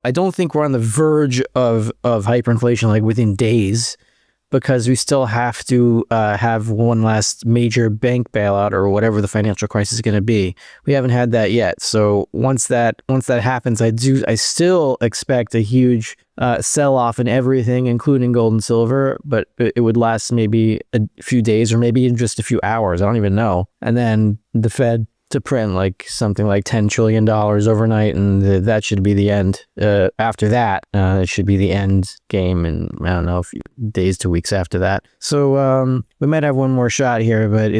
I don't think we're on the verge of hyperinflation like within days, because we still have to have one last major bank bailout or whatever the financial crisis is going to be. We haven't had that yet. So once that happens, I still expect a huge sell-off in everything, including gold and silver, but it would last maybe a few days or maybe in just a few hours. I don't even know. And then the Fed to print like something like $10 trillion overnight, and that should be the end. After that, it should be the end game, and I don't know, a few days to weeks after that. So we might have one more shot here, but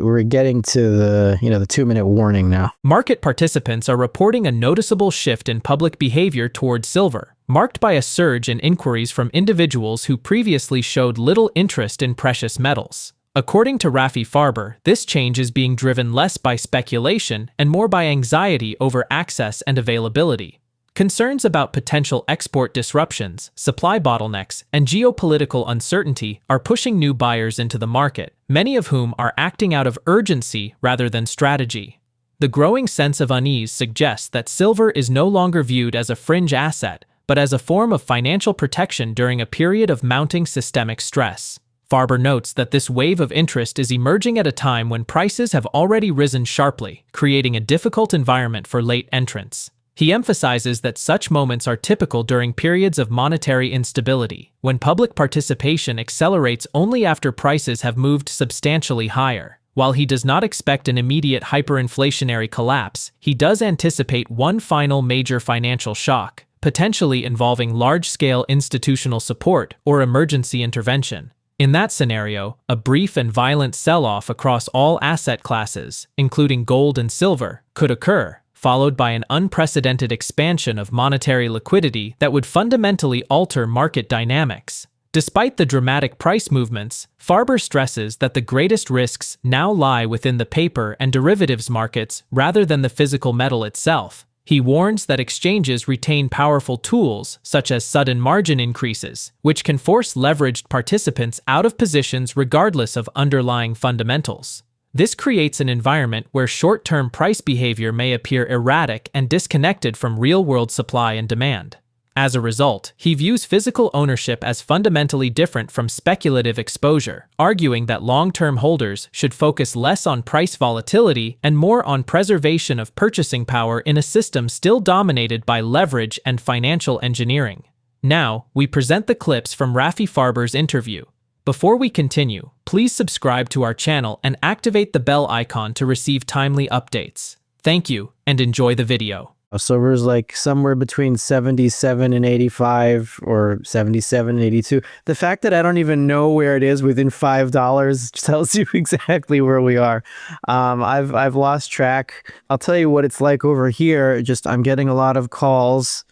we're getting to the 2-minute warning now. Market participants are reporting a noticeable shift in public behavior towards silver, marked by a surge in inquiries from individuals who previously showed little interest in precious metals. According to Rafi Farber, this change is being driven less by speculation and more by anxiety over access and availability. Concerns about potential export disruptions, supply bottlenecks, and geopolitical uncertainty are pushing new buyers into the market, many of whom are acting out of urgency rather than strategy. The growing sense of unease suggests that silver is no longer viewed as a fringe asset, but as a form of financial protection during a period of mounting systemic stress. Farber notes that this wave of interest is emerging at a time when prices have already risen sharply, creating a difficult environment for late entrants. He emphasizes that such moments are typical during periods of monetary instability, when public participation accelerates only after prices have moved substantially higher. While he does not expect an immediate hyperinflationary collapse, he does anticipate one final major financial shock, potentially involving large-scale institutional support or emergency intervention. In that scenario, a brief and violent sell-off across all asset classes, including gold and silver, could occur, followed by an unprecedented expansion of monetary liquidity that would fundamentally alter market dynamics. Despite the dramatic price movements, Farber stresses that the greatest risks now lie within the paper and derivatives markets rather than the physical metal itself. He warns that exchanges retain powerful tools, such as sudden margin increases, which can force leveraged participants out of positions regardless of underlying fundamentals. This creates an environment where short-term price behavior may appear erratic and disconnected from real-world supply and demand. As a result, he views physical ownership as fundamentally different from speculative exposure, arguing that long-term holders should focus less on price volatility and more on preservation of purchasing power in a system still dominated by leverage and financial engineering. Now, we present the clips from Rafi Farber's interview. Before we continue, please subscribe to our channel and activate the bell icon to receive timely updates. Thank you, and enjoy the video. Silver's like somewhere between 77 and 85 or 77 and 82. The fact that I don't even know where it is within $5 tells you exactly where we are. I've lost track. I'll tell you what it's like over here. I'm getting a lot of calls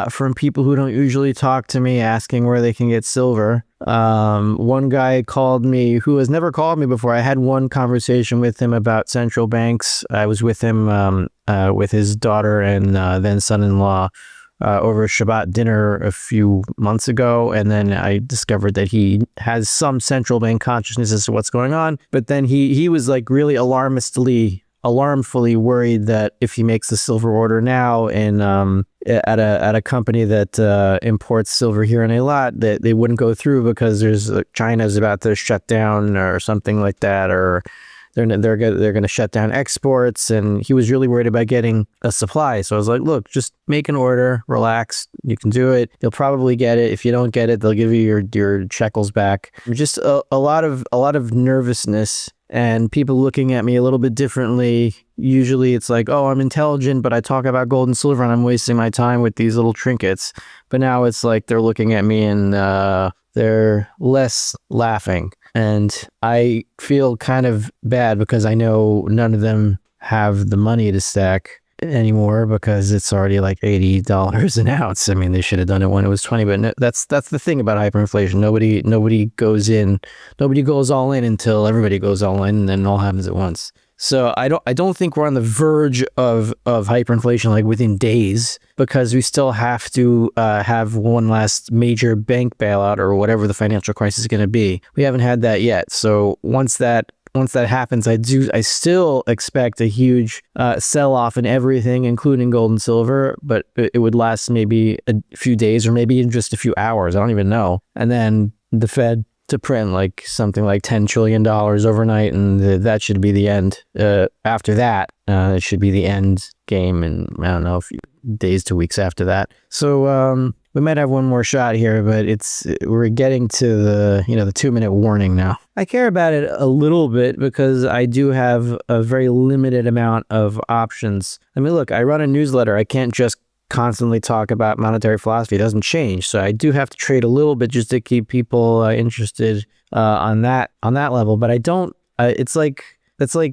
from people who don't usually talk to me asking where they can get silver. One guy called me who has never called me before. I had one conversation with him about central banks. I was with him with his daughter and then son-in-law over a Shabbat dinner a few months ago, and then I discovered that he has some central bank consciousness as to what's going on, but then he was like really alarmfully worried that if he makes the silver order now and at a company that imports silver here in a lot, that they wouldn't go through because China's about to shut down or something like that, or they're going to shut down exports, and he was really worried about getting a supply. So I was like, look, just make an order, relax, you can do it. You'll probably get it. If you don't get it, they'll give you your shekels back. Just a lot of nervousness and people looking at me a little bit differently. Usually it's like, oh, I'm intelligent, but I talk about gold and silver and I'm wasting my time with these little trinkets. But now it's like they're looking at me and they're less laughing. And I feel kind of bad because I know none of them have the money to stack anymore because it's already like $80 an ounce. I mean, they should have done it when it was 20, but no, that's the thing about hyperinflation. Nobody goes all in until everybody goes all in, and then it all happens at once. So I don't think we're on the verge of hyperinflation like within days, because we still have to have one last major bank bailout or whatever the financial crisis is going to be. We haven't had that yet. So once that once that happens, I still expect a huge sell-off in everything, including gold and silver, but it would last maybe a few days or maybe even just a few hours. I don't even know. And then the Fed to print like something like $10 trillion overnight, and that should be the end. After that, it should be the end game, and I don't know, a few days to weeks after that. So we might have one more shot here, but we're getting to the 2-minute warning now. I care about it a little bit because I do have a very limited amount of options. I mean, look, I run a newsletter. I can't just constantly talk about monetary philosophy. It doesn't change. So I do have to trade a little bit just to keep people interested on that level. But I don't, that's like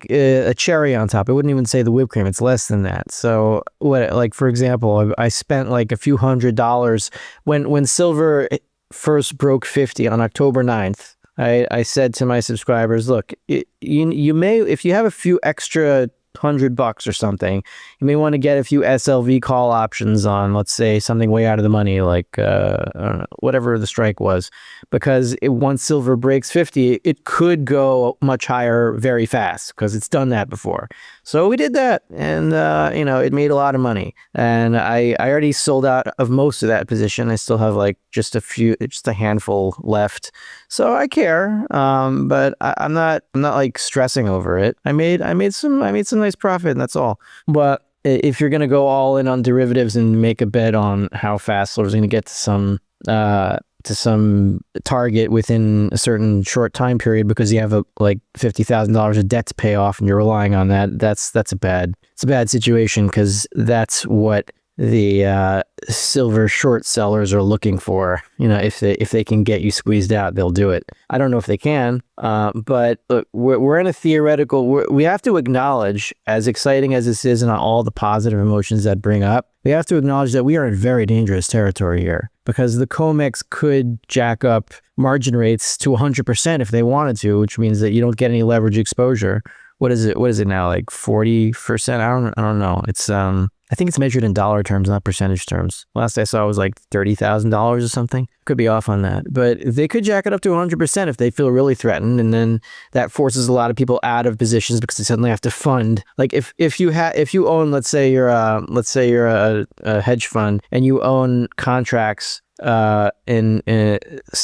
a cherry on top. I wouldn't even say the whipped cream. It's less than that. So like, for example, I spent like a few $100s when silver first broke 50 on October 9th. I said to my subscribers, look, you may, if you have a few extra $100 or something, you may want to get a few SLV call options on, let's say, something way out of the money, like I don't know, whatever the strike was, because once silver breaks 50, it could go much higher very fast because it's done that before. So we did that, and it made a lot of money, and I already sold out of most of that position. I still have like just a handful left. So I care, but I'm not like stressing over it. I made some nice profit, and that's all. But if you're gonna go all in on derivatives and make a bet on how fast silver's gonna get to some target within a certain short time period because you have like $50,000 of debt to pay off and you're relying on that, it's a bad situation, because that's what the silver short sellers are looking for. If they can get you squeezed out, they'll do it. I don't know if they can, but look, we're in a theoretical. We have to acknowledge, as exciting as this is and all the positive emotions that bring up, we have to acknowledge that we are in very dangerous territory here, because the COMEX could jack up margin rates to 100% if they wanted to, which means that you don't get any leverage exposure. What is it now? Like 40%? I don't know. It's I think it's measured in dollar terms, not percentage terms. Last I saw was like $30,000 or something. Could be off on that, but they could jack it up to 100% if they feel really threatened, and then that forces a lot of people out of positions because they suddenly have to fund. Like if you own, let's say you're a hedge fund and you own contracts in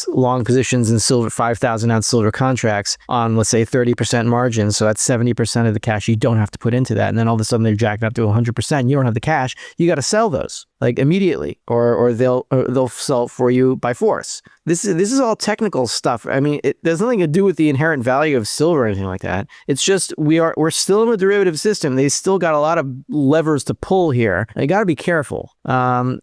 long positions in silver, 5,000 ounce silver contracts on, let's say, 30% margin. So that's 70% of the cash you don't have to put into that. And then all of a sudden they're jacked up to 100%. You don't have the cash. You got to sell those like immediately, or they'll sell for you by force. This is all technical stuff. I mean, there's nothing to do with the inherent value of silver or anything like that. It's just we're still in a derivative system. They still got a lot of levers to pull here. You got to be careful.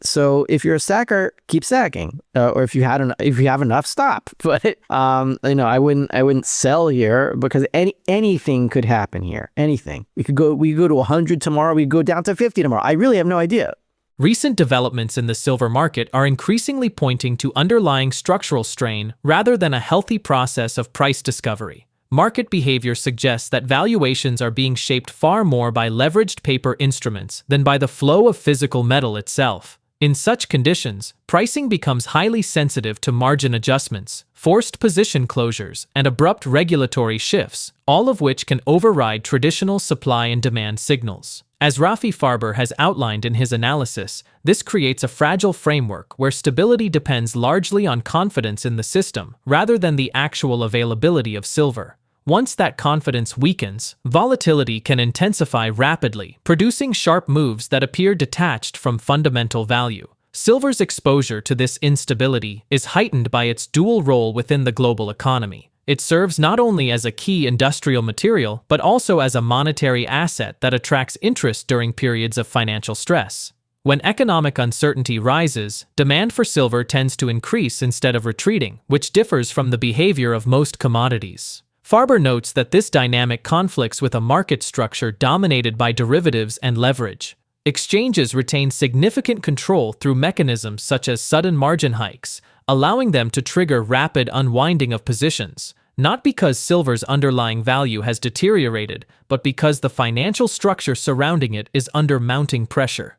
So if you're a stacker, keep stacking, or if you have enough, stop. But I wouldn't sell here, because anything could happen here. Anything. We could go to 100 tomorrow. We go down to 50 tomorrow. I really have no idea. Recent developments in the silver market are increasingly pointing to underlying structural strain rather than a healthy process of price discovery. Market behavior suggests that valuations are being shaped far more by leveraged paper instruments than by the flow of physical metal itself. In such conditions, pricing becomes highly sensitive to margin adjustments, forced position closures, and abrupt regulatory shifts, all of which can override traditional supply and demand signals. As Rafi Farber has outlined in his analysis, this creates a fragile framework where stability depends largely on confidence in the system rather than the actual availability of silver. Once that confidence weakens, volatility can intensify rapidly, producing sharp moves that appear detached from fundamental value. Silver's exposure to this instability is heightened by its dual role within the global economy. It serves not only as a key industrial material, but also as a monetary asset that attracts interest during periods of financial stress. When economic uncertainty rises, demand for silver tends to increase instead of retreating, which differs from the behavior of most commodities. Farber notes that this dynamic conflicts with a market structure dominated by derivatives and leverage. Exchanges retain significant control through mechanisms such as sudden margin hikes, allowing them to trigger rapid unwinding of positions, not because silver's underlying value has deteriorated, but because the financial structure surrounding it is under mounting pressure.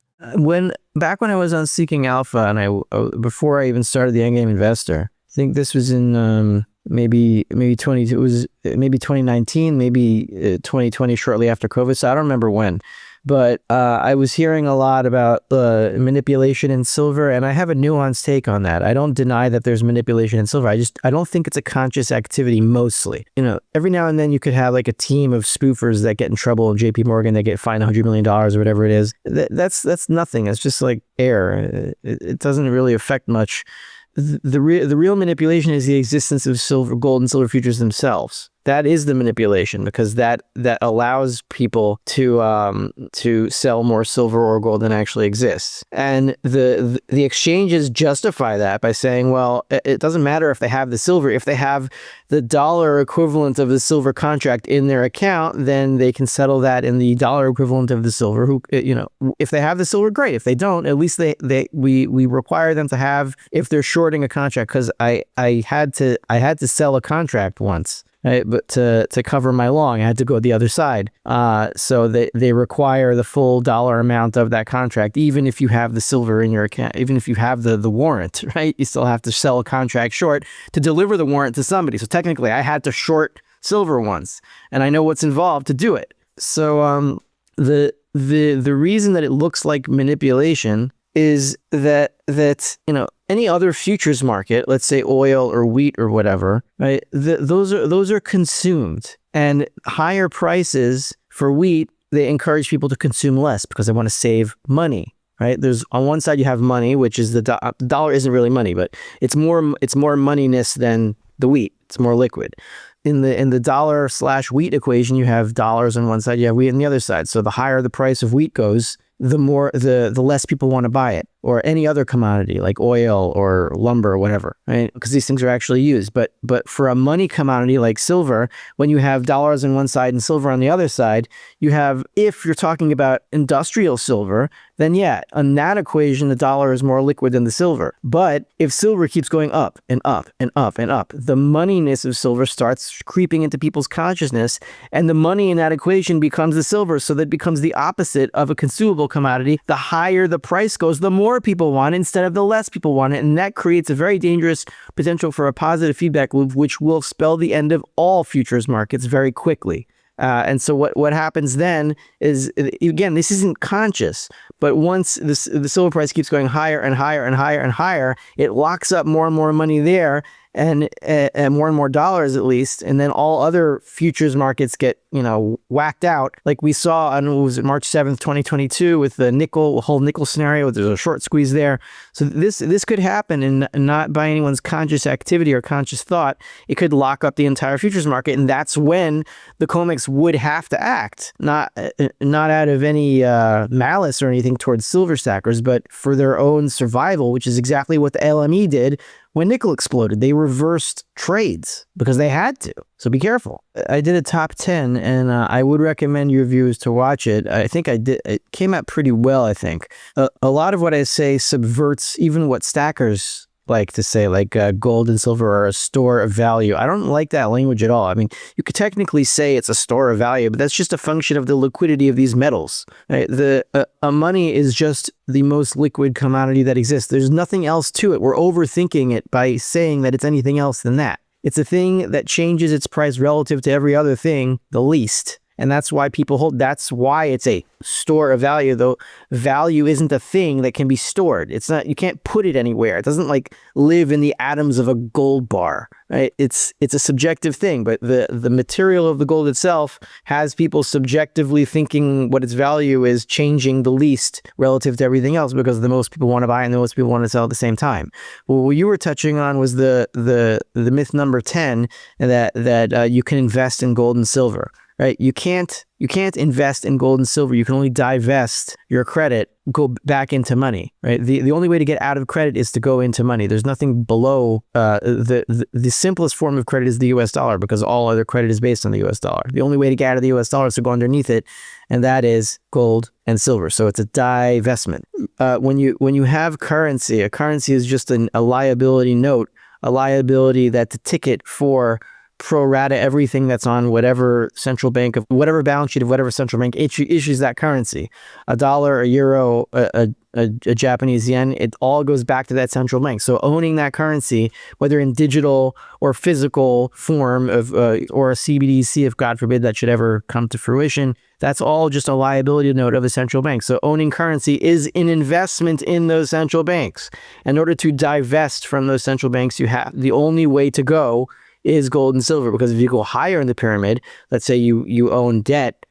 Back when I was on Seeking Alpha, and before I even started the Endgame Investor, I think this was in maybe 22, it was maybe 2019, maybe 2020, shortly after COVID. So I don't remember when. But I was hearing a lot about manipulation in silver, and I have a nuanced take on that. I don't deny that there's manipulation in silver. I don't think it's a conscious activity mostly. Every now and then you could have like a team of spoofers that get in trouble in JP Morgan, that get fined $100 million or whatever it is. That's nothing. It's just like air. It doesn't really affect much. The real manipulation is the existence of gold and silver futures themselves. That is the manipulation, because that allows people to sell more silver or gold than actually exists. And the exchanges justify that by saying, well, it doesn't matter if they have the silver. If they have the dollar equivalent of the silver contract in their account, then they can settle that in the dollar equivalent of the silver. If they have the silver, great. If they don't, at least we require them to have, if they're shorting a contract, because I had to sell a contract once. Right, but to cover my long, I had to go the other side. So they require the full dollar amount of that contract, even if you have the silver in your account, even if you have the warrant, right? You still have to sell a contract short to deliver the warrant to somebody. So technically, I had to short silver once, and I know what's involved to do it. So the reason that it looks like manipulation is that any other futures market, let's say oil or wheat or whatever, right? Those are consumed, and higher prices for wheat, they encourage people to consume less because they want to save money, right? There's on one side you have money, which is the dollar isn't really money, but it's more moneyness than the wheat. It's more liquid. In the dollar/wheat equation, you have dollars on one side, you have wheat on the other side. So the higher the price of wheat goes, the less people want to buy it, or any other commodity like oil or lumber or whatever, right? Because these things are actually used. But for a money commodity like silver, when you have dollars on one side and silver on the other side, you have, if you're talking about industrial silver, then yeah, on that equation, the dollar is more liquid than the silver. But if silver keeps going up and up and up and up, the moneyness of silver starts creeping into people's consciousness, and the money in that equation becomes the silver. So that becomes the opposite of a consumable commodity. The higher the price goes, the more people want it instead of the less people want it. And that creates a very dangerous potential for a positive feedback loop, which will spell the end of all futures markets very quickly. And so what happens then is, again, this isn't conscious, but once the silver price keeps going higher and higher and higher and higher, it locks up more and more money there, and more and more dollars at least, and then all other futures markets get whacked out, like we saw on, was it March 7th, 2022, with the whole nickel scenario. There's a short squeeze there. So this could happen, and not by anyone's conscious activity or conscious thought. It could lock up the entire futures market, and that's when the COMEX would have to act, not out of any malice or anything towards silver stackers, but for their own survival, which is exactly what the LME did when nickel exploded. They reversed trades because they had to. So be careful. I did a top 10, and I would recommend your viewers to watch it. I think I did. It came out pretty well, I think. A lot of what I say subverts even what stackers like to say, like gold and silver are a store of value. I don't like that language at all. I mean, you could technically say it's a store of value, but that's just a function of the liquidity of these metals. Right? Money is just the most liquid commodity that exists. There's nothing else to it. We're overthinking it by saying that it's anything else than that. It's a thing that changes its price relative to every other thing the least. And that's why people hold, that's why it's a store of value, though value isn't a thing that can be stored. It's not, you can't put it anywhere. It doesn't like live in the atoms of a gold bar, right? It's a subjective thing, but the material of the gold itself has people subjectively thinking what its value is changing the least relative to everything else, because the most people want to buy and the most people want to sell at the same time. Well, what you were touching on was the myth number 10, that you can invest in gold and silver. Right? You can't invest in gold and silver. You can only divest your credit, go back into money. Right? The only way to get out of credit is to go into money. There's nothing below. The simplest form of credit is the U.S. dollar, because all other credit is based on the U.S. dollar. The only way to get out of the U.S. dollar is to go underneath it, and that is gold and silver. So it's a divestment. When you have currency, a currency is just a liability note, a liability that's a ticket for pro rata everything that's on whatever central bank of whatever balance sheet of whatever central bank issues that currency. A dollar, a euro, a Japanese yen, it all goes back to that central bank. So owning that currency, whether in digital or physical form of or a CBDC, if God forbid that should ever come to fruition, that's all just a liability note of a central bank. So owning currency is an investment in those central banks. In order to divest from those central banks, the only way to go is gold and silver, because if you go higher in the pyramid, let's say you own debt,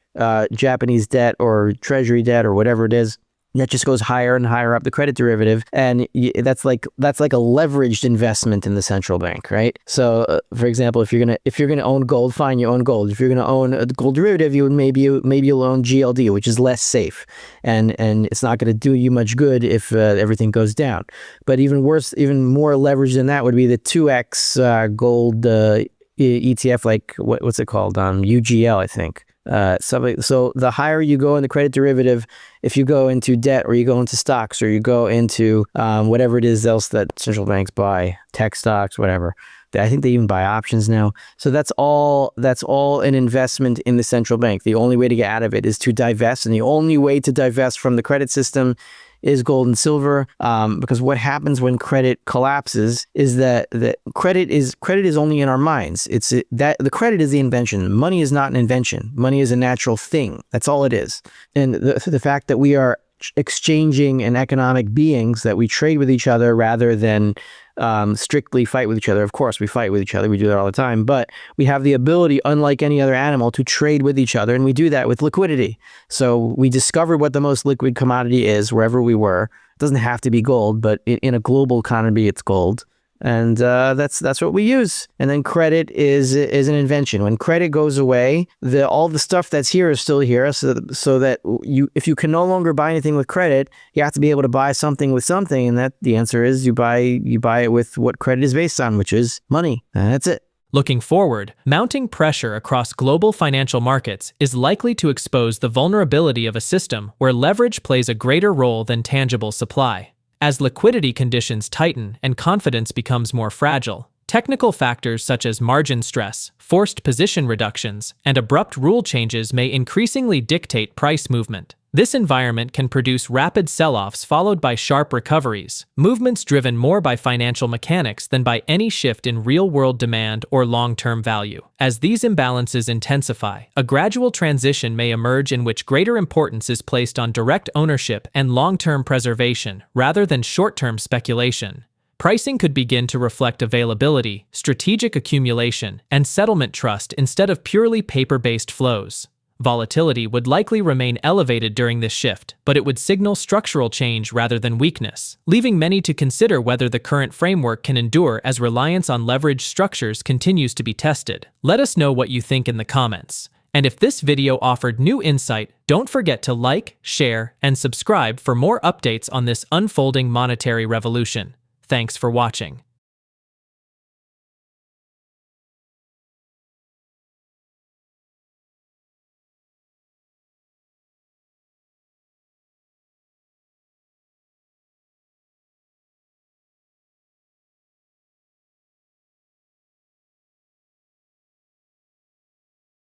Japanese debt or treasury debt or whatever it is, that just goes higher and higher up the credit derivative, and that's like a leveraged investment in the central bank, right? So, for example, if you're gonna own gold, fine, you own gold. If you're gonna own a gold derivative, maybe you'll own GLD, which is less safe, and it's not gonna do you much good if everything goes down. But even worse, even more leverage than that would be the 2x gold ETF, like what's it called? UGL, I think. So the higher you go in the credit derivative, if you go into debt or you go into stocks or you go into whatever it is else that central banks buy, tech stocks, whatever. I think they even buy options now. So that's all an investment in the central bank. The only way to get out of it is to divest, and the only way to divest from the credit system is gold and silver, because what happens when credit collapses is that credit is only in our minds. The credit is the invention. Money is not an invention. Money is a natural thing. That's all it is. And the fact that we are exchanging and economic beings, that we trade with each other rather than strictly fight with each other. Of course, we fight with each other. We do that all the time. But we have the ability, unlike any other animal, to trade with each other. And we do that with liquidity. So we discovered what the most liquid commodity is wherever we were. It doesn't have to be gold, but in a global economy, it's gold. And that's what we use. And then credit is an invention. When credit goes away, all the stuff that's here is still here. So that if you can no longer buy anything with credit, you have to be able to buy something with something. And the answer is you buy it with what credit is based on, which is money. And that's it. Looking forward, mounting pressure across global financial markets is likely to expose the vulnerability of a system where leverage plays a greater role than tangible supply. As liquidity conditions tighten and confidence becomes more fragile, technical factors such as margin stress, forced position reductions, and abrupt rule changes may increasingly dictate price movement. This environment can produce rapid sell-offs followed by sharp recoveries, movements driven more by financial mechanics than by any shift in real-world demand or long-term value. As these imbalances intensify, a gradual transition may emerge in which greater importance is placed on direct ownership and long-term preservation rather than short-term speculation. Pricing could begin to reflect availability, strategic accumulation, and settlement trust instead of purely paper-based flows. Volatility would likely remain elevated during this shift, but it would signal structural change rather than weakness, leaving many to consider whether the current framework can endure as reliance on leveraged structures continues to be tested. Let us know what you think in the comments. And if this video offered new insight, don't forget to like, share, and subscribe for more updates on this unfolding monetary revolution. Thanks for watching.